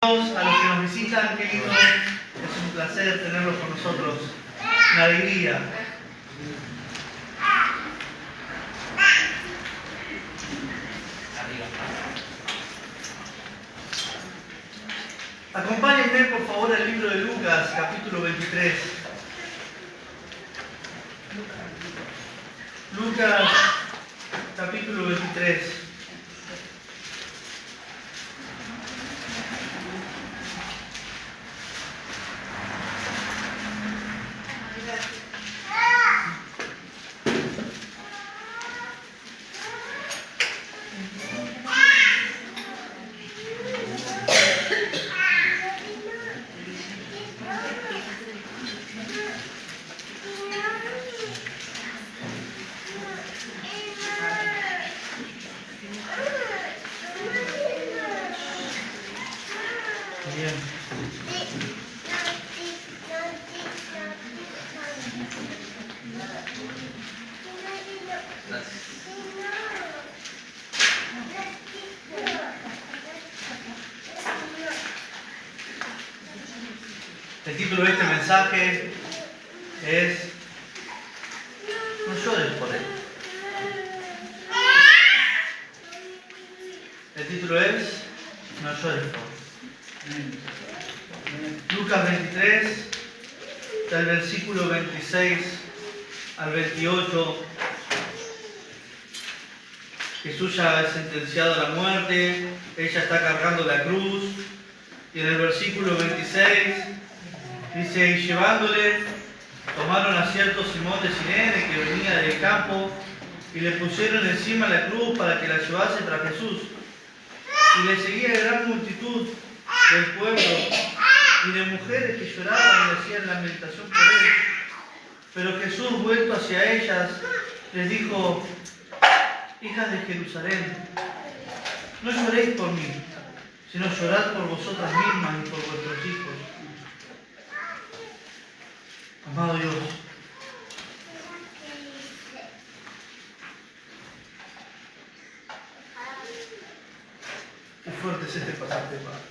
A los que nos visitan, qué lindo, es un placer tenerlos con nosotros, una alegría. Acompáñenme por favor al libro de Lucas, capítulo 23. Lucas, capítulo 23. Bien. El título de este mensaje es No llores por él. El título es No llores por él. Lucas 23, del versículo 26 al 28. Jesús ya es sentenciado a la muerte, ella está cargando la cruz, y en el versículo 26 dice: y llevándole, tomaron a cierto Simón de Cirene que venía del campo, y le pusieron encima la cruz para que la llevase tras Jesús. Y le seguía gran multitud del pueblo y de mujeres que lloraban y hacían lamentación por él. Pero Jesús, vuelto hacia ellas, les dijo: hijas de Jerusalén, no lloréis por mí, sino llorad por vosotras mismas y por vuestros hijos. Amado Dios, qué fuerte es este pasaje, Padre.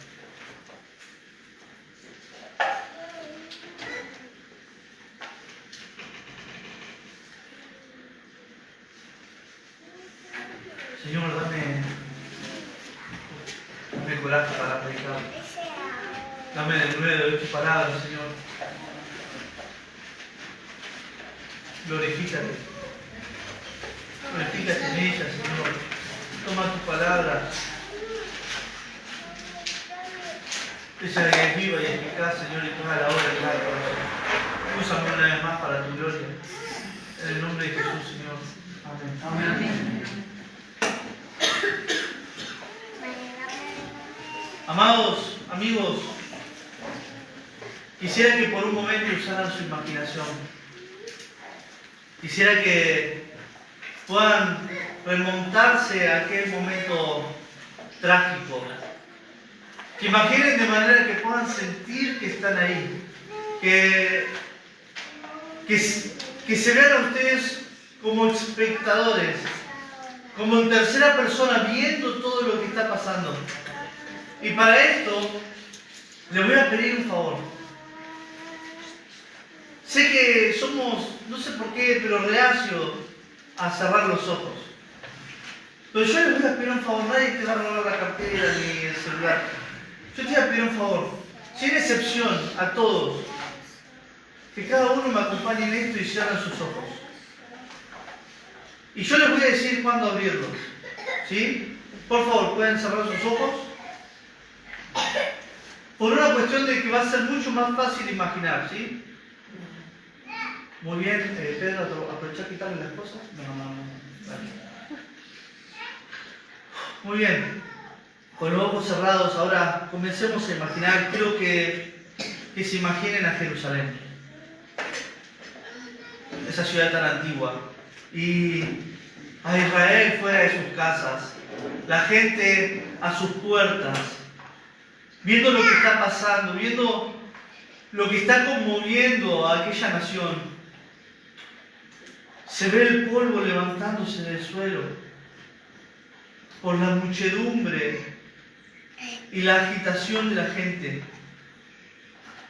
Señor, dame coraje para predicar. Dame de nuevo de tus palabras, Señor. Glorifícate. Glorifícate en ella, Señor. Toma tu palabra. Ella que es viva y eficaz, Señor, y toda la obra de cada corazón. Úsame una vez más para tu gloria. En el nombre de Jesús, Señor. Amén. Amén. Amados amigos, quisiera que por un momento usaran su imaginación. Quisiera que puedan remontarse a aquel momento trágico. Que imaginen de manera que puedan sentir que están ahí. Que se vean a ustedes como espectadores, como en tercera persona, viendo todo lo que está pasando. Y para esto, les voy a pedir un favor. Sé que somos, no sé por qué, pero reacios a cerrar los ojos. Pero yo les voy a pedir un favor. Nadie te va a robar la cartera ni el celular. Yo te voy a pedir un favor. Sin excepción, a todos, que cada uno me acompañe en esto y cierren sus ojos. Y yo les voy a decir cuándo abrirlos. ¿Sí? Por favor, ¿pueden cerrar sus ojos? Por una cuestión de que va a ser mucho más fácil imaginar, ¿sí? Muy bien, Pedro, ¿aprovechá a quitarle las cosas? No. Vale. Muy bien, con los ojos cerrados, ahora comencemos a imaginar. Quiero que se imaginen a Jerusalén, esa ciudad tan antigua, y a Israel fuera de sus casas, la gente a sus puertas, viendo lo que está pasando, viendo lo que está conmoviendo a aquella nación. Se ve el polvo levantándose del suelo por la muchedumbre y la agitación de la gente.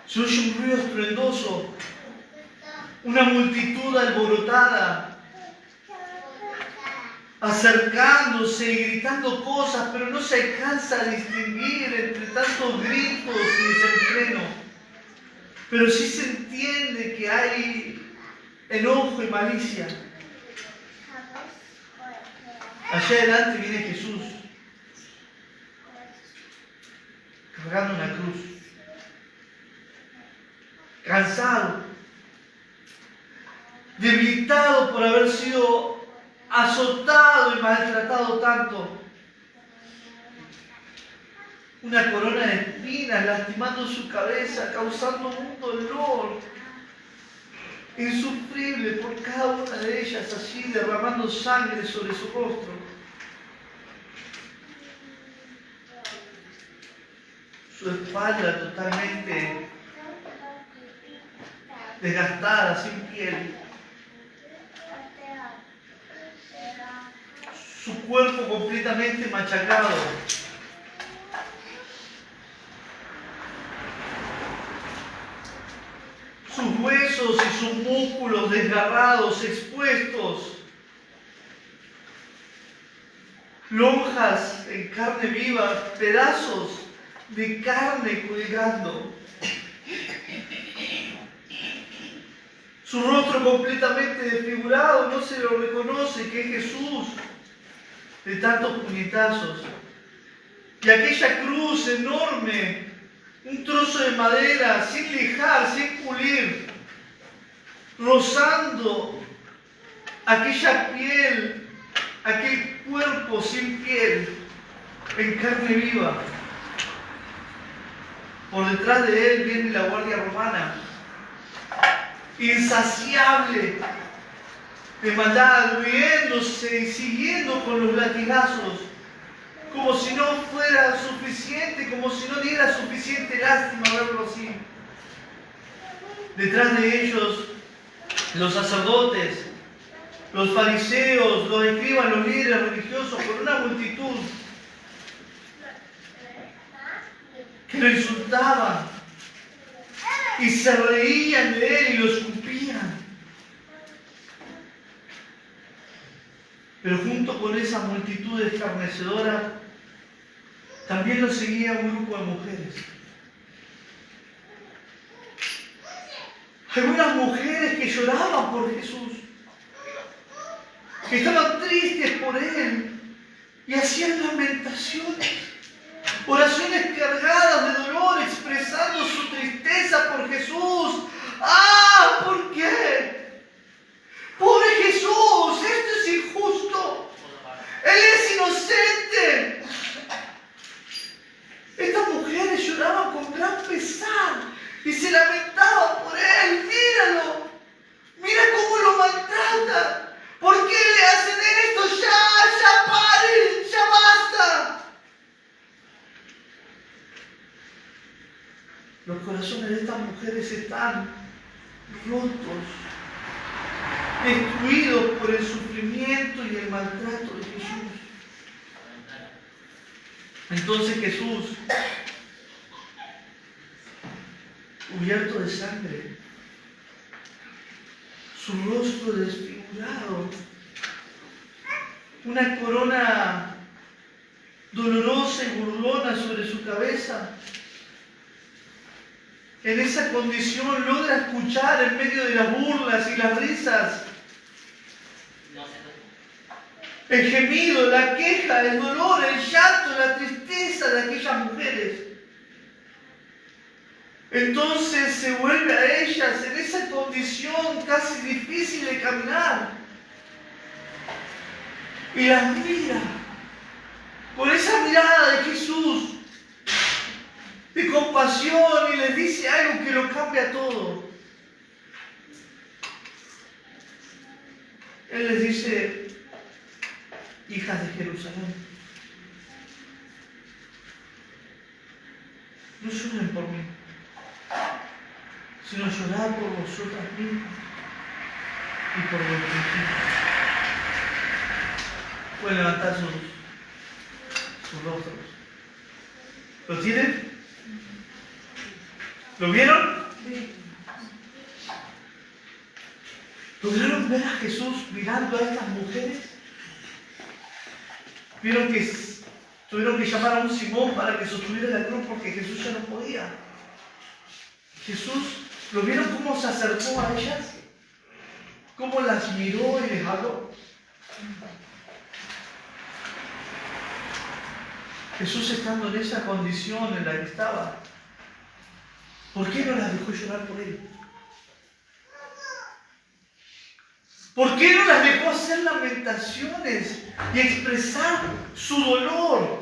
Se oye un ruido estruendoso, una multitud alborotada, acercándose y gritando cosas, pero no se alcanza a distinguir entre tantos gritos y desenfreno. Pero sí se entiende que hay enojo y malicia. Allá adelante viene Jesús, cargando una cruz, cansado, debilitado por haber sido azotado y maltratado tanto. Una corona de espinas lastimando su cabeza, causando un dolor insufrible por cada una de ellas, allí derramando sangre sobre su rostro. Su espalda totalmente desgastada, sin piel. Su cuerpo completamente machacado. Sus huesos y sus músculos desgarrados, expuestos. Lonjas en carne viva, pedazos de carne colgando. Su rostro completamente desfigurado, no se lo reconoce que es Jesús de tantos puñetazos. Y aquella cruz enorme, un trozo de madera sin lijar, sin pulir, rozando aquella piel, aquel cuerpo sin piel, en carne viva. Por detrás de él viene la guardia romana, insaciable de maldad, riéndose y siguiendo con los latigazos, como si no fuera suficiente, como si no diera suficiente lástima verlo así. Detrás de ellos, los sacerdotes, los fariseos, los escribas, los líderes religiosos, con una multitud que lo insultaban y se reían de él y lo escupían. Pero junto con esa multitud escarnecedora, también lo seguía un grupo de mujeres. Algunas mujeres que lloraban por Jesús, que estaban tristes por él y hacían lamentaciones, oraciones cargadas de dolor, expresando su tristeza por Jesús. ¡Ah! ¿Por qué? ¡Pobre Jesús! ¡Esto es injusto! ¡Él es inocente! Estas mujeres lloraban con gran pesar y se lamentaban por él. ¡Míralo! ¡Mira cómo lo maltratan! ¿Por qué le hacen esto? ¡Ya paren! ¡Ya basta! Los corazones de estas mujeres están rotos, destruidos por el sufrimiento y el maltrato de Jesús. Entonces Jesús, cubierto de sangre, su rostro desfigurado, una corona dolorosa y burlona sobre su cabeza, en esa condición logra escuchar en medio de las burlas y las risas el gemido, la queja, el dolor, el llanto, la tristeza de aquellas mujeres. Entonces se vuelve a ellas en esa condición casi difícil de caminar y las mira con esa mirada de Jesús, de compasión, y les dice algo que lo cambia todo. Él les dice: hijas de Jerusalén, no lloren por mí, sino llorad por vosotras mismas y por vuestros hijos. Pueden levantar sus rostros. ¿Lo tienen? ¿Lo vieron? ¿Lograron ver a Jesús mirando a estas mujeres? Vieron que tuvieron que llamar a un Simón para que sostuviera la cruz porque Jesús ya no podía. Jesús, ¿lo vieron cómo se acercó a ellas? ¿Cómo las miró y les habló? Jesús, estando en esa condición en la que estaba, ¿por qué no las dejó llorar por él? ¿Por qué no las dejó hacer lamentaciones y expresar su dolor?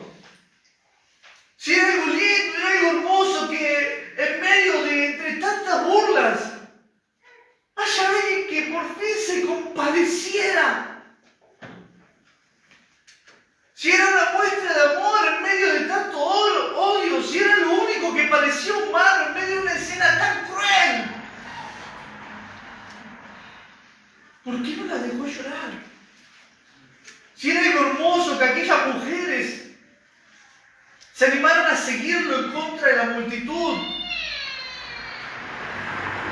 Si era algo lindo, era algo hermoso que en medio de entre tantas burlas haya alguien que por fin se compadeciera. Si era una muestra de amor en medio de tanto odio, si era lo único que parecía humano en medio de una escena tan cruel, ¿por qué no la dejó llorar? Si era algo hermoso que aquellas mujeres se animaron a seguirlo en contra de la multitud,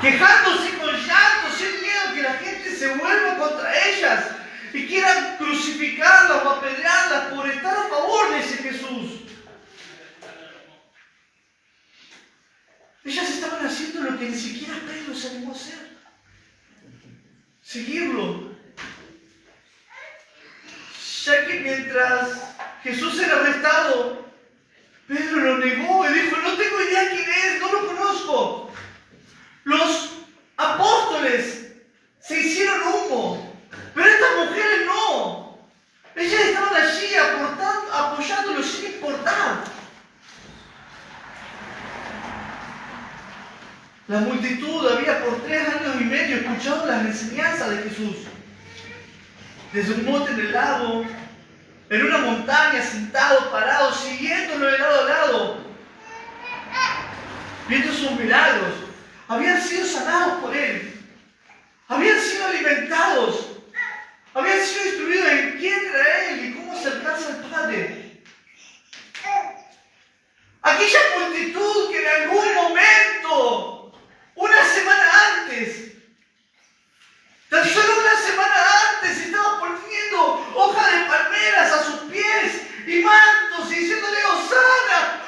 quejándose con llanto, sin miedo que la gente se vuelva contra ellas y quieran crucificarlas o apedrearlas por estar a favor de ese Jesús. Ellas estaban haciendo lo que ni siquiera Pedro se animó a hacer. Seguirlo. Ya que mientras Jesús era arrestado, Pedro lo negó y dijo, no tengo idea quién es, no lo conozco. Los apóstoles se hicieron humo, pero estas mujeres no. Ellas estaban allí apoyándolo sin importar. La multitud había por 3 años y medio escuchado las enseñanzas de Jesús. Desde un monte en el lago, en una montaña, sentado, parado, siguiéndolo de lado a lado, viendo sus milagros. Habían sido sanados por él, habían sido alimentados, habían sido instruidos en quién era él y cómo acercarse al Padre. Aquella multitud que en algún momento, una semana antes, tan solo una semana antes, estaba poniendo hojas de palmeras a sus pies y mantos y diciéndole, ¡Hosana!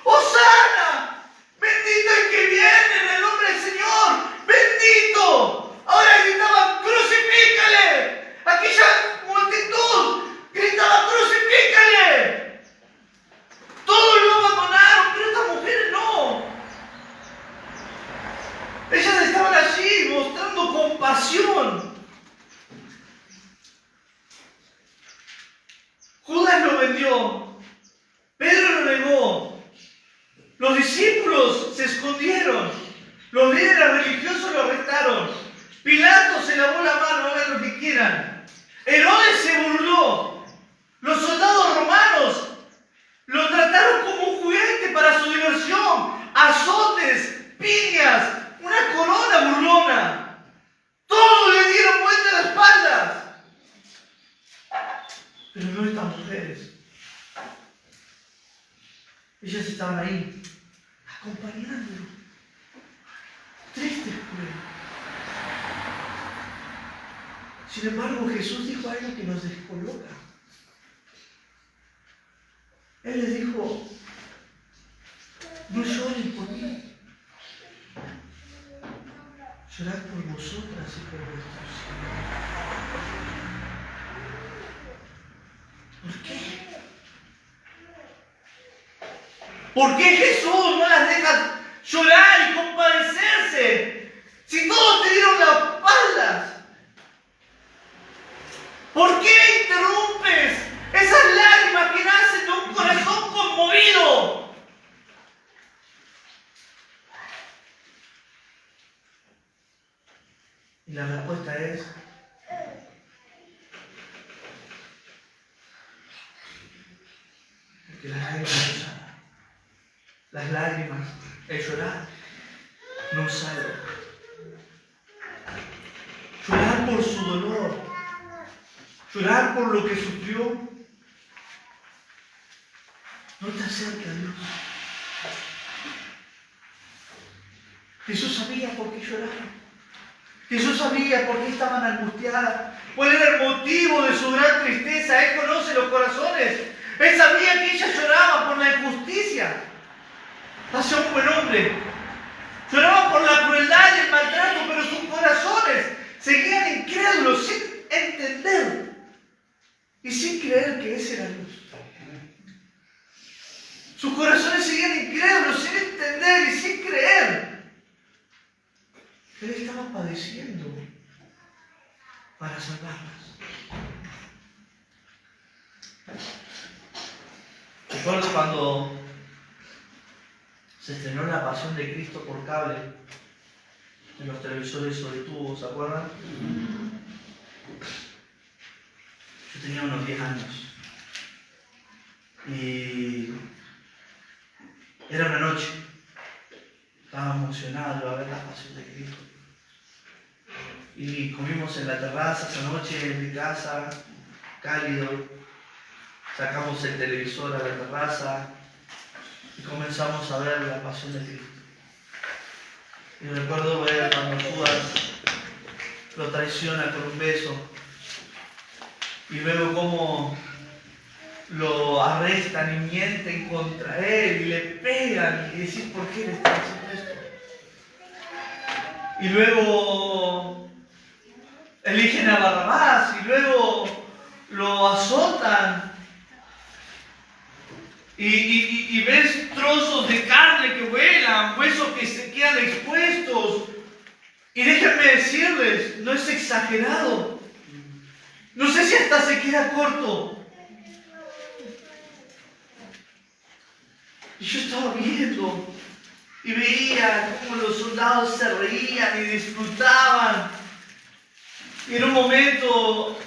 ¡Hosana! ¡Bendito el que viene en el nombre del Señor! ¡Bendito! Ahora gritaban, ¡crucifícale! Aquella multitud gritaba, ¡crucifícale! Todos lo abandonaron, pero estas mujeres no. Ellas estaban allí mostrando compasión. Judas lo vendió. Pedro lo negó. Los discípulos se escondieron. Los líderes religiosos lo arrestaron. Pilato se lavó la mano, hagan lo que quieran. Herodes se burló. Los soldados romanos lo trataron como un juguete para su diversión. Azotes, piñas, una corona burlona. Todos le dieron vuelta a las espaldas. Pero no estas mujeres. Ellas estaban ahí, acompañándolo, tristes por él. Sin embargo, Jesús dijo algo que nos descoloca. Él les dijo, no lloren por mí, llorad por vosotras y por vuestros hijos. ¿Por qué? ¿Por qué Jesús no las deja llorar y compadecerse? Si todos te dieron las espaldas. ¿Por qué interrumpes esas lágrimas que nacen de un corazón conmovido? Y la respuesta es, porque las lágrimas no sanan. Las lágrimas, el llorar, no salva. Llorar por su dolor, llorar por lo que sufrió, no te acerca a Dios. Jesús sabía por qué lloraban. Jesús sabía por qué estaban angustiadas. ¿Cuál era el motivo de su gran tristeza? Él conoce los corazones. Él sabía que ellas lloraban por la injusticia hacia un buen hombre. Lloraban por la crueldad y el maltrato, pero sus corazones seguían incrédulos sin entender y sin creer que ese era Dios. Sus corazones seguían incrédulos sin entender y sin creer que Él estaba padeciendo para salvarlas. Recuerdo cuando se estrenó La Pasión de Cristo por cable en los televisores sobre tubo, ¿se acuerdan? Yo tenía unos 10 años y era una noche. Estaba emocionado a ver La Pasión de Cristo. Y comimos en la terraza esa noche en mi casa, cálido. Sacamos el televisor a la terraza y comenzamos a ver La Pasión de Cristo. Y recuerdo ver cuando Judas lo traiciona con un beso. Y veo cómo lo arrestan y mienten contra él y le pegan. Y decís, ¿por qué le están haciendo esto? Y luego eligen a Barrabás y luego lo azotan. Y ves trozos de carne que vuelan, huesos que se quedan expuestos. Y déjenme decirles, no es exagerado. No sé si hasta se queda corto. Y yo estaba viendo y veía cómo los soldados se reían y disfrutaban. Y en un momento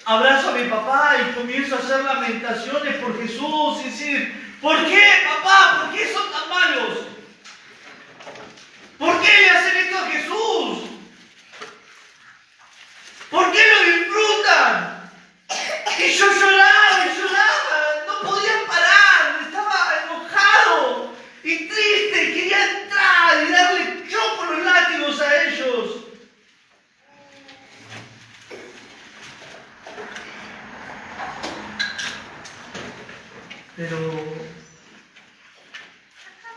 abrazo a mi papá y comienzo a hacer lamentaciones por Jesús y decir, ¿por qué, papá? ¿Por qué son tan malos? ¿Por qué le hacen esto a Jesús? ¿Por qué lo disfrutan? Y yo lloraba y lloraba, no podía parar, estaba enojado y triste, quería entrar y darle yo con los látigos a ellos. Pero,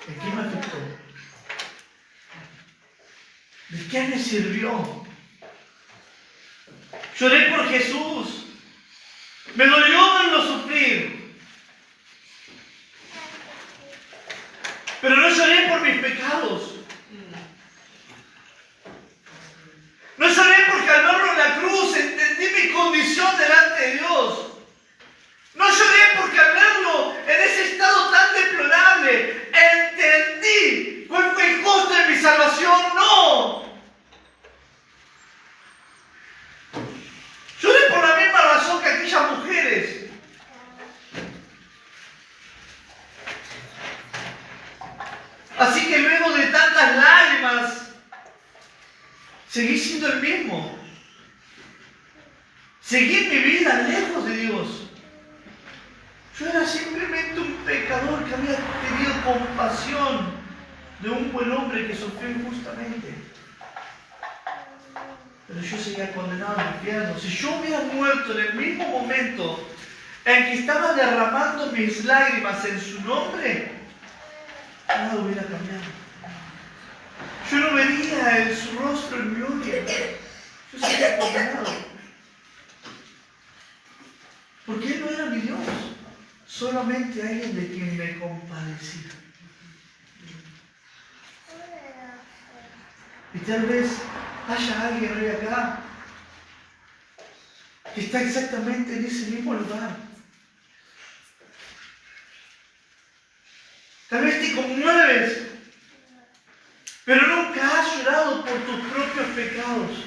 ¿de qué me afectó? ¿De qué me sirvió? Lloré por Jesús. Me dolió verlo sufrir. Pero no lloré por mis pecados. No lloré porque al verlo en la cruz entendí mi condición delante de Dios. No lloré porque al verlo en ese estado tan deplorable entendí cuál fue el costo de mi salvación. No. Lloré por la misma razón que aquellas mujeres. Así que luego de tantas lágrimas, seguí siendo el mismo. Seguí mi vida lejos de Dios. Yo era simplemente un pecador que había tenido compasión de un buen hombre que sufrió injustamente. Pero yo seguía condenado al infierno. Si yo hubiera muerto en el mismo momento en que estaba derramando mis lágrimas en su nombre, nada hubiera cambiado. Yo no vería su rostro en gloria. Yo seguía condenado. Porque Él no era mi Dios. Solamente alguien de quien me compadecía. Y tal vez haya alguien hoy acá que está exactamente en ese mismo lugar. Tal vez te conmueves, pero nunca has llorado por tus propios pecados.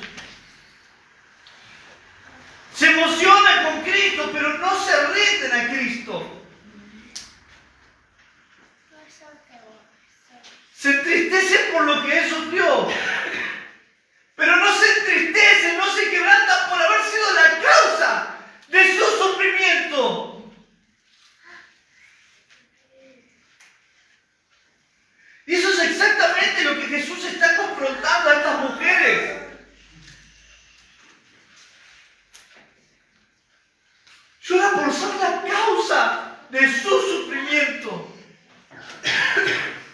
Se emocionan con Cristo, pero no se rinden a Cristo. Se entristecen por lo que Él sufrió, pero no se entristecen, no se quebrantan por haber sido la causa de su sufrimiento. que Jesús está confrontando a estas mujeres. Llora por ser la causa de su sufrimiento.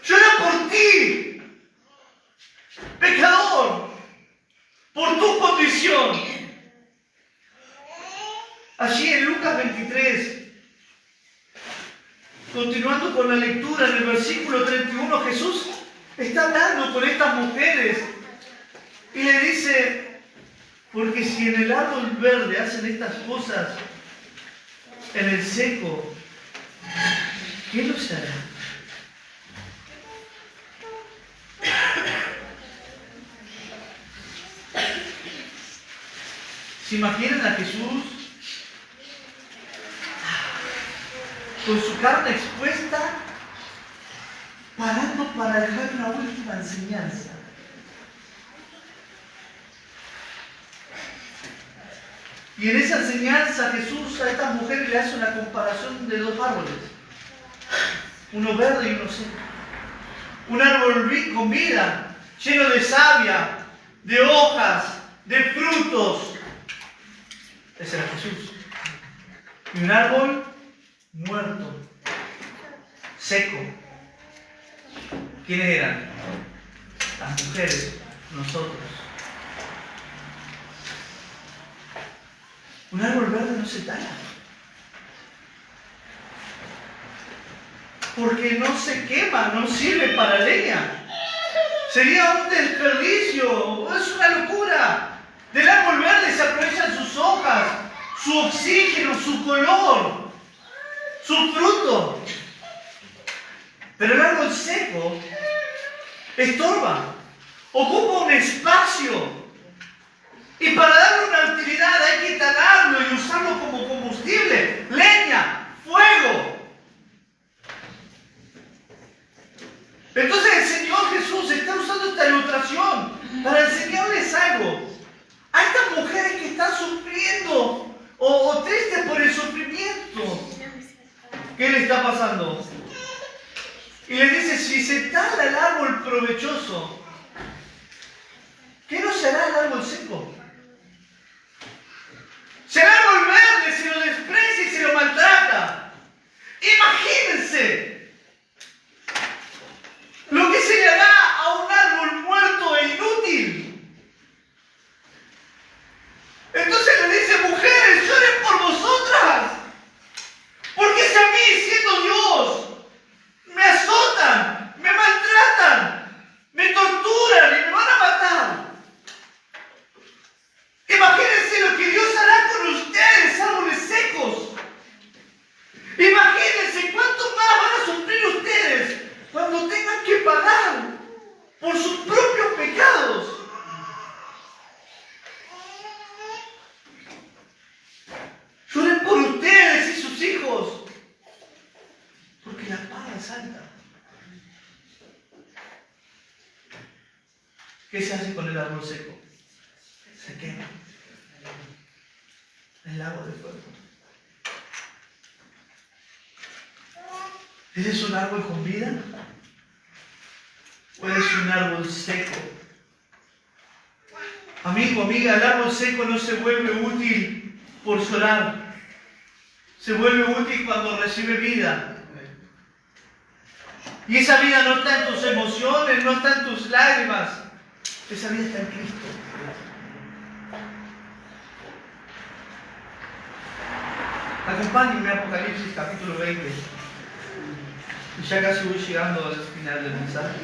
Llora por ti, pecador, por tu condición. Allí en Lucas 23, continuando con la lectura, en el versículo 31, Jesús está hablando con estas mujeres y le dice, porque si en el árbol verde hacen estas cosas, en el seco, ¿qué lo será? ¿Se imaginan a Jesús con su carne expuesta, parando para dejar una última enseñanza? Y en esa enseñanza Jesús a estas mujeres le hace una comparación de dos árboles, uno verde y uno seco. Un árbol con vida, lleno de savia, de hojas, de frutos. Ese era Jesús. Y un árbol muerto, seco. ¿Quiénes eran? Las mujeres, nosotros. Un árbol verde no se tala, porque no se quema, no sirve para leña. Sería un desperdicio, es una locura. Del árbol verde se aprovechan sus hojas, su oxígeno, su color, su fruto. Pero el árbol seco estorba, ocupa un espacio. Y para darle una utilidad hay que talarlo y usarlo como combustible, leña, fuego. Entonces el Señor Jesús está usando esta ilustración para enseñarles algo. A estas mujeres que están sufriendo o tristes por el sufrimiento, ¿qué le está pasando? Y les dice, si se tala el árbol provechoso, ¿qué no será el árbol seco? Si el árbol verde se lo desprecia y se lo maltrata, imagínense lo que se le hará a un árbol muerto e inútil. Entonces le dice, mujeres, lloren por vosotras, porque si a mí, siendo Dios, me azotan, me maltratan, me torturan y me van a matar, imagínense lo que Dios hará con ustedes, árboles secos. Imagínense cuánto más van a sufrir ustedes cuando tengan que pagar por sus propios pecados. Lloren por ustedes y sus hijos, porque la paga es alta. ¿Qué se hace con el árbol seco? Se quema. El lago de fuego. ¿Eres un árbol con vida? ¿O eres un árbol seco? Amigo, amiga, el árbol seco no se vuelve útil por llorar. Se vuelve útil cuando recibe vida. Y esa vida no está en tus emociones, no está en tus lágrimas. Esa vida está en Cristo. Acompáñenme a Apocalipsis capítulo 20. Y ya casi voy llegando al final del mensaje.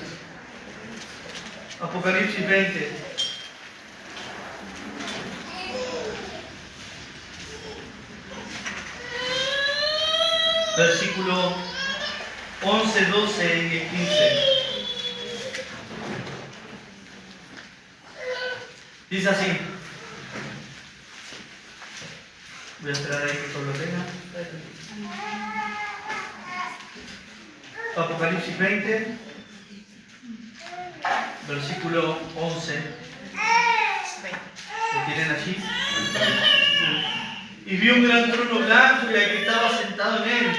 Apocalipsis 20. Versículo 11, 12 y 15. Dice así. Voy a esperar ahí que todo lo tenga. Apocalipsis 20, versículo 11. ¿Lo tienen allí? Y vi un gran trono blanco y al que estaba sentado en él,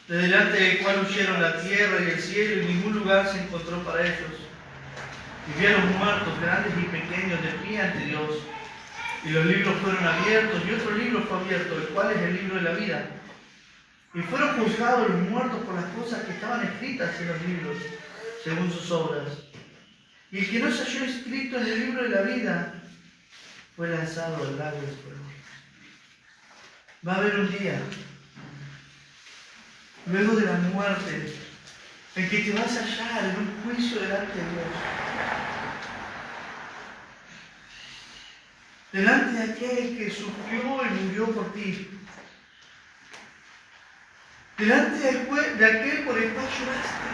de delante del cual huyeron la tierra y el cielo, y ningún lugar se encontró para ellos. Y vi a los muertos, grandes y pequeños, de pie ante Dios. Y los libros fueron abiertos, y otro libro fue abierto, el cual es el libro de la vida. Y fueron juzgados los muertos por las cosas que estaban escritas en los libros, según sus obras. Y el que no se halló escrito en el libro de la vida, fue lanzado al lago de fuego. Va a haber un día, luego de la muerte, en que te vas a hallar en un juicio delante de Dios. Delante de aquel que sufrió y murió por ti. Delante de aquel por el cual lloraste.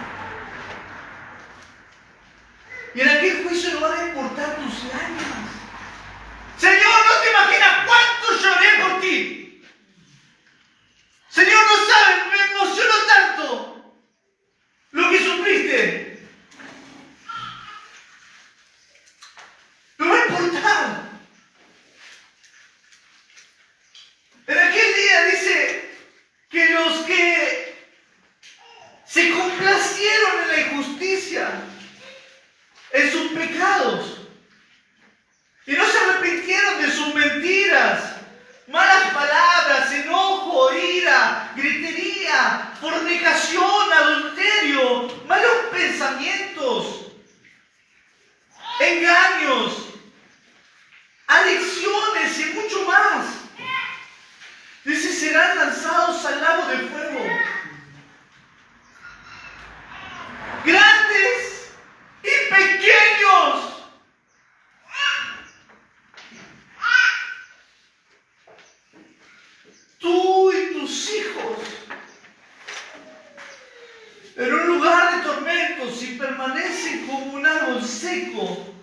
Y en aquel juicio no van a importar tus lágrimas. Señor, no te imaginas cuánto lloré por ti. Señor, no sabes, me emocionó tanto lo que sufriste. No va a importar. En aquel día dice que los que se complacieron en la injusticia, en sus pecados, y no se arrepintieron de sus mentiras, malas palabras, enojo, ira, gritería, fornicación, adulterio, malos pensamientos, engaños, adicciones y mucho más. Dice, serán lanzados al lago de fuego. Grandes y pequeños. Tú y tus hijos. En un lugar de tormentos y permanecen como un árbol seco,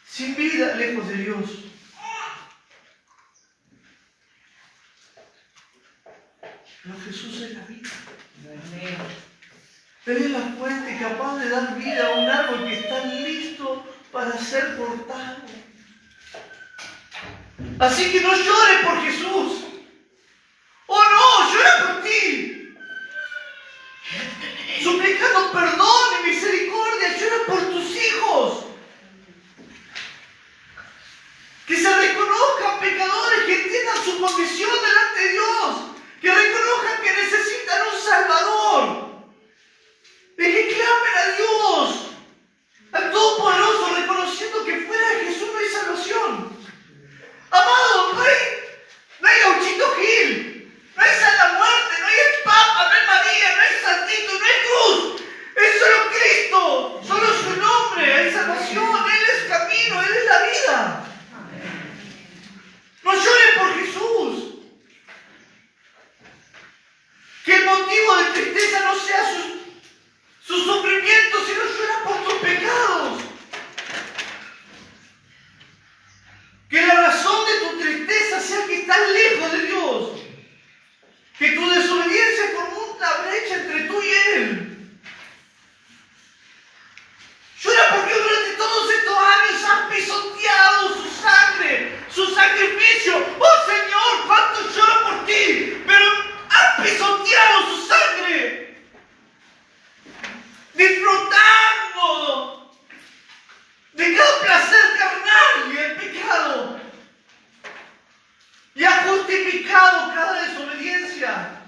sin vida, lejos de Dios. Pero Jesús es la vida. Él es la fuente capaz de dar vida a un árbol que está listo para ser cortado. Así que no llores por Jesús. ¡Oh no! ¡Llora por ti! Suplicando perdón y misericordia. Llora por tus hijos. Que se reconozcan pecadores, que entiendan su condición delante de Dios. Que reconozcan que necesitan un Salvador. Y que clamen a Dios, al Todopoderoso, reconociendo que fuera de Jesús no hay salvación. Amado, no hay Gauchito Gil, no hay Santa Muerte, no hay el Papa, no hay María, no hay Santito, no hay cruz. Es solo Cristo, solo su nombre, hay salvación, Él es camino, Él es la vida. No lloren por Jesús. Que el motivo de tristeza no sea sus sufrimientos, sino llora por tus pecados. Que la razón de tu tristeza sea que estás lejos de Dios. Que tu desobediencia formó una brecha entre tú y Él. Llora porque durante todos estos años has pisoteado su sangre, su sacrificio. ¡Oh Señor, cuánto lloro por ti! Pero has pisoteado su sangre. Disfrutando de cada placer carnal y el pecado. Y ha justificado cada desobediencia.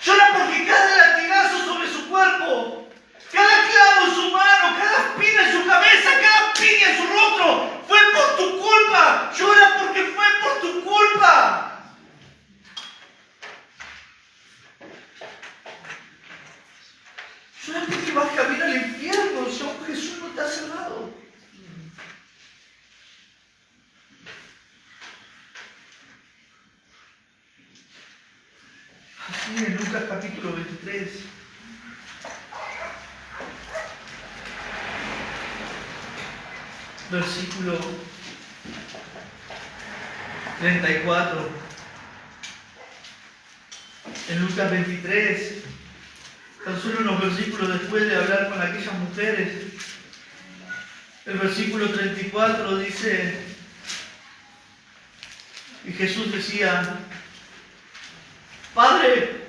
Llora porque cada latigazo sobre su cuerpo, cada clavo en su mano, cada espina en su cabeza, cada piña en su rostro, fue por tu culpa. Llora porque fue por tu culpa. Solamente vas camino al infierno si aún Jesús no te ha salvado. Así en Lucas capítulo 23. Versículo 34. En Lucas 23. Tan solo unos versículos después de hablar con aquellas mujeres, el versículo 34 dice, y Jesús decía, Padre,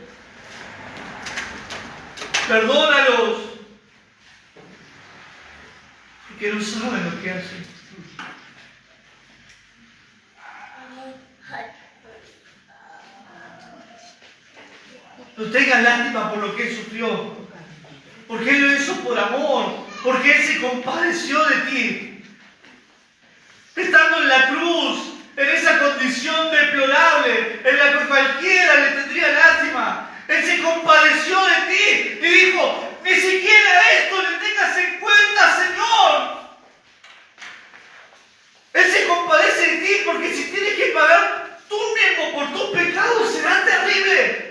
perdónalos, que no saben lo que hacen. No tengas lástima por lo que Él sufrió, porque Él lo hizo por amor, porque Él se compadeció de ti. Estando en la cruz, en esa condición deplorable, en la que cualquiera le tendría lástima, Él se compadeció de ti y dijo, ni siquiera esto le tengas en cuenta, Señor. Él se compadece de ti porque si tienes que pagar tú mismo por tus pecados, será terrible.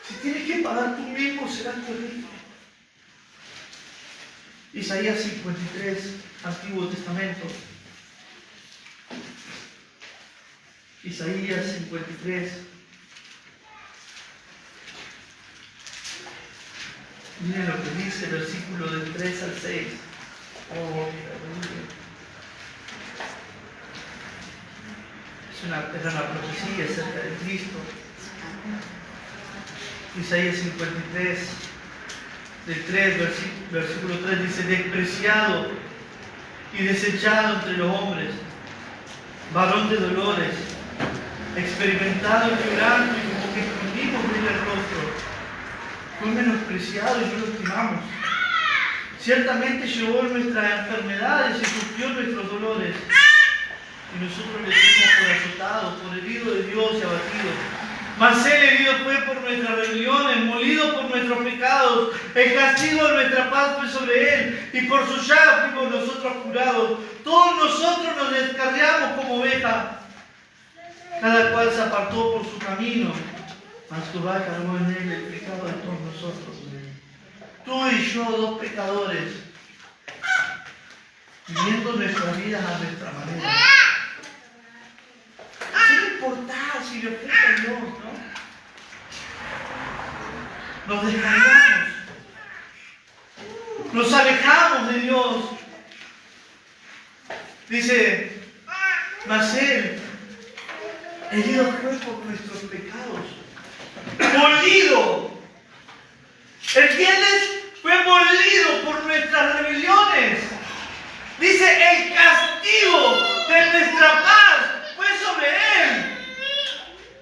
Si tienes que pagar tú mismo, será terrible. Isaías 53, Antiguo Testamento. Isaías 53. Miren lo que dice, versículo del 3 al 6. Oh, era una profecía acerca de Cristo. Isaías 53, del 3, versículo 3 dice, despreciado y desechado entre los hombres, varón de dolores, experimentado en quebranto y como que escondimos de él el rostro. Fue menospreciado y no lo estimamos. Ciertamente llevó nuestras enfermedades y sufrió nuestros dolores. Y nosotros le fuimos por azotado, por herido de Dios y abatido. Mas Él herido fue por nuestras rebeliones, molido por nuestros pecados. El castigo de nuestra paz fue sobre Él, y por su llaga fuimos nosotros curados. Todos nosotros nos descarriamos como ovejas. Cada cual se apartó por su camino, mas Jehová cargó en Él el pecado de todos nosotros. Tú y yo, dos pecadores, viviendo nuestras vidas a nuestra manera. Sin importar si le ofrece a Dios, ¿no? Nos descargamos. Nos alejamos de Dios. Dice, mas Él, herido fue por nuestros pecados, molido. ¿Entiendes? Fue molido por nuestras rebeliones. Dice, el castigo de nuestra paz fue sobre Él.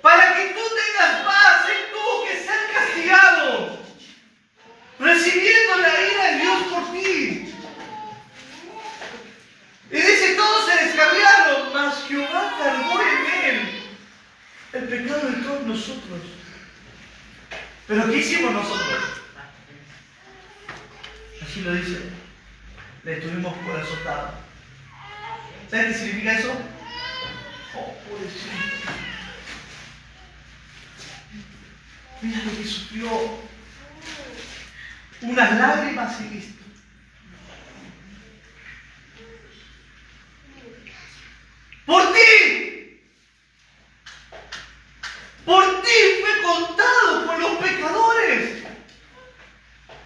Para que tú tengas paz, Él tuvo que ser castigado, recibiendo la ira de Dios por ti. Y dice, todos se descarriaron, mas Jehová cargó en Él el pecado de todos nosotros. ¿Pero qué hicimos nosotros? Así lo dice. Le tuvimos por azotado. ¿Sabes qué significa eso? Oh, pobrecito. Mira lo que sufrió. Unas lágrimas y listo. Por ti. Por ti fue contado por los pecadores.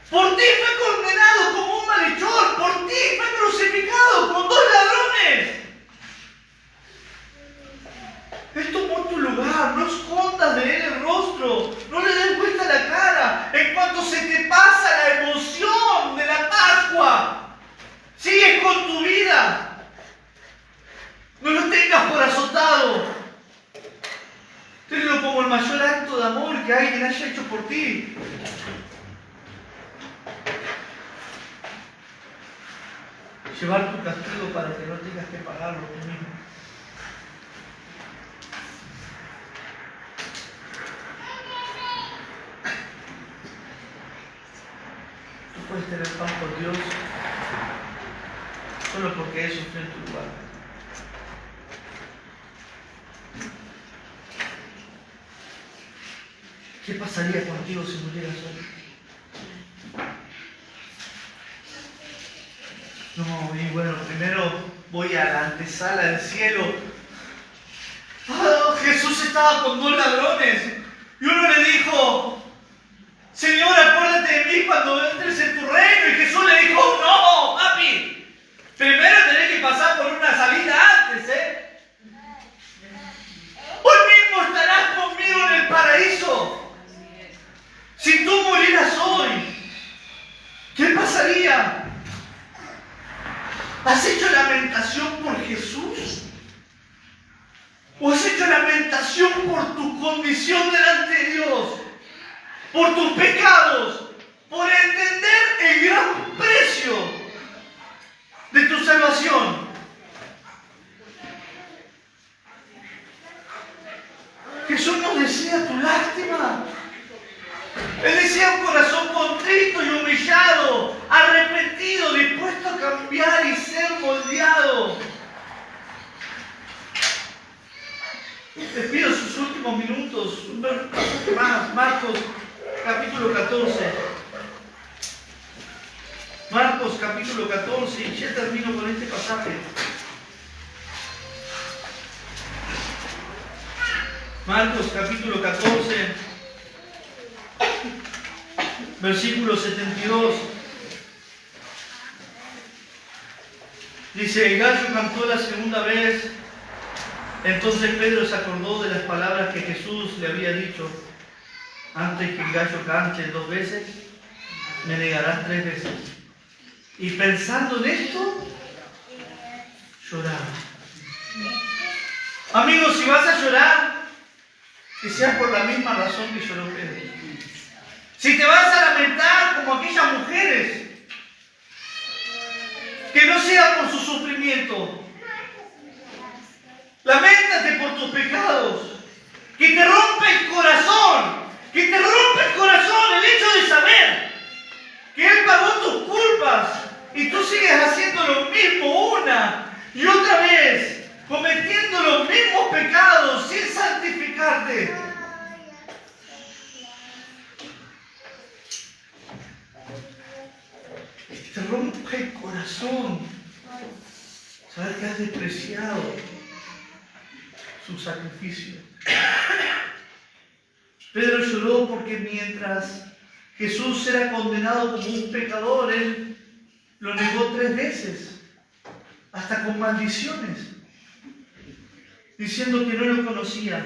Por ti fue condenado como un malhechor. Por ti fue crucificado con dos ladrones. Él tomó tu lugar. No escondas de Él el rostro. No le des vuelta la cara. En cuanto se te pasa la emoción de la Pascua, sigues con tu vida. No lo tengas por azotado. Tenlo como el mayor acto de amor que alguien haya hecho por ti. Llevar tu castigo para que no tengas que pagarlo tú mismo. Tú puedes tener paz por Dios solo porque Él sufrió en tu lugar. ¿Qué pasaría contigo si murieras hoy? No, y bueno, primero voy a la antesala del cielo. Jesús estaba con dos ladrones y uno le dijo, Señor, acuérdate de mí cuando entres en tu reino. Y Jesús le dijo, no, papi, primero tenés que pasar por una salida antes, Hoy mismo estarás conmigo en el paraíso. Si tú murieras hoy, ¿qué pasaría? ¿Has hecho lamentación por Jesús? ¿O has hecho lamentación por tu condición delante de Dios? Por tus pecados, por entender el gran precio de tu salvación. Jesús nos desea tu lástima. Él desea un corazón contrito y humillado, arrepentido, dispuesto a cambiar y ser moldeado. Te pido sus últimos minutos, un pasaje más, Marcos capítulo 14. Marcos capítulo 14, y ya termino con este pasaje. Marcos capítulo 14, versículo 72. Dice, el gallo cantó la segunda vez. Entonces Pedro se acordó de las palabras que Jesús le había dicho: antes que el gallo cante 2 veces, me negarás 3 veces. Y pensando en esto, lloraba. Amigos, si vas a llorar, que sea por la misma razón que lloró Pedro. Si te vas a lamentar como aquellas mujeres, que no sea por su sufrimiento. Lamentate por tus pecados, que te rompe el corazón, el hecho de saber que Él pagó tus culpas y tú sigues haciendo lo mismo una y otra vez, cometiendo los mismos pecados sin santificarte. Te rompe el corazón saber que has despreciado su sacrificio. Pedro lloró porque mientras Jesús era condenado como un pecador, Él lo negó 3 veces, hasta con maldiciones, diciendo que no lo conocía.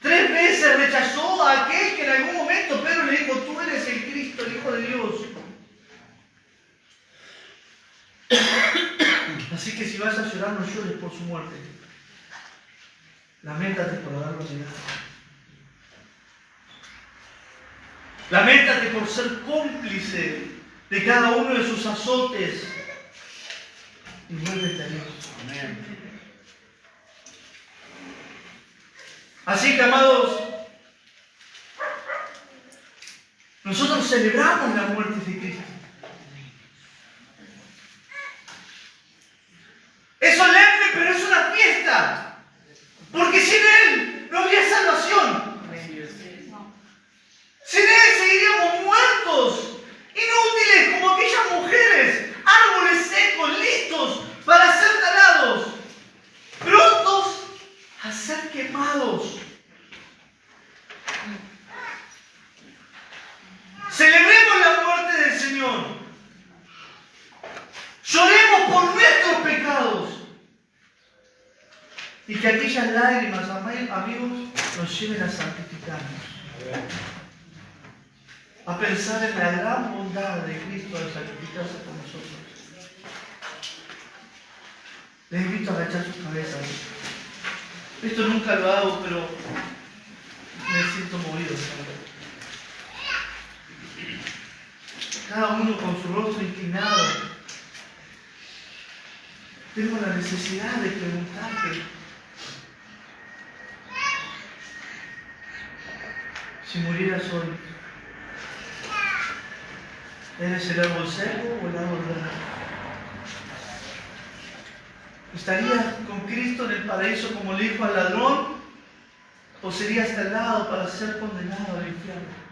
3 veces rechazó a aquel que en algún momento Pedro le dijo: tú eres el Cristo, el Hijo de Dios. Así que si vas a llorar, no llores por su muerte. Lamentate por haberlo negado. Lamentate por ser cómplice de cada uno de sus azotes. Y vuélvete a Dios. Amén. Así que, amados, nosotros celebramos la muerte de Cristo. Es solemne, pero es una fiesta. Porque sin Él no habría salvación. Sin Él seguiríamos muertos, inútiles como aquellas mujeres, árboles secos, listos para ser talados, prontos a ser quemados. Celebremos la muerte del Señor. Lloremos por nuestros pecados. Y que aquellas lágrimas, amigos, nos lleven a santificarnos. A pensar en la gran bondad de Cristo al sacrificarse por nosotros. Les invito a agachar sus cabezas. Esto nunca lo hago, pero me siento movido. Cada uno con su rostro inclinado. Tengo la necesidad de preguntarte: si murieras hoy, ¿eres el árbol seco o el árbol verde? ¿Estarías con Cristo en el paraíso como le dijo al ladrón? ¿O serías talado para ser condenado al infierno?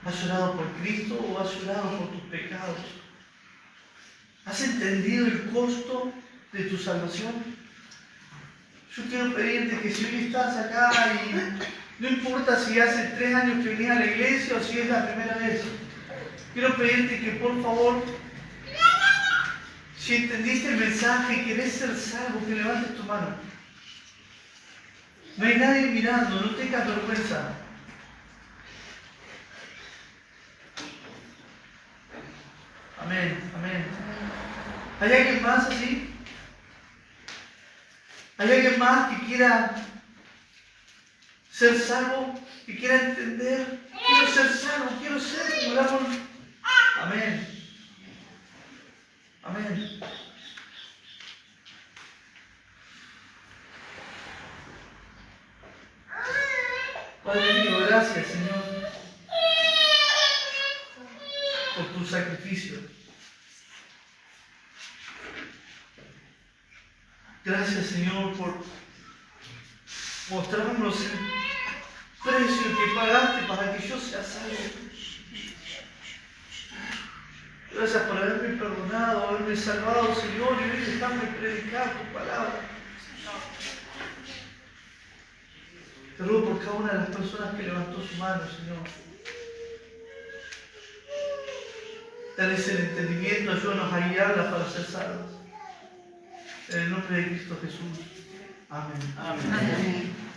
¿Has llorado por Cristo o has llorado por tus pecados? ¿Has entendido el costo de tu salvación? Yo quiero pedirte que si hoy estás acá y no importa si hace 3 años que venís a la iglesia o si es la primera vez, quiero pedirte que por favor, si entendiste el mensaje y querés ser salvo, que levantes tu mano. No hay nadie mirando, no tengas vergüenza. Amén, amén. ¿Hay alguien más así? ¿Hay alguien más que quiera ser salvo? ¿Que quiera entender? Quiero ser salvo, quiero ser como el árbol. Amén. Amén. Padre mío, gracias, Señor, por tu sacrificio. Gracias, Señor, por mostrarnos el precio que pagaste para que yo sea salvo. Gracias por haberme perdonado, haberme salvado, Señor, y hoy dejarme predicar tu palabra. Te ruego por cada una de las personas que levantó su mano, Señor. Dales el entendimiento, ayúdanos a guiarlas para ser salvos. En el nombre de Cristo Jesús. Amén. Amén.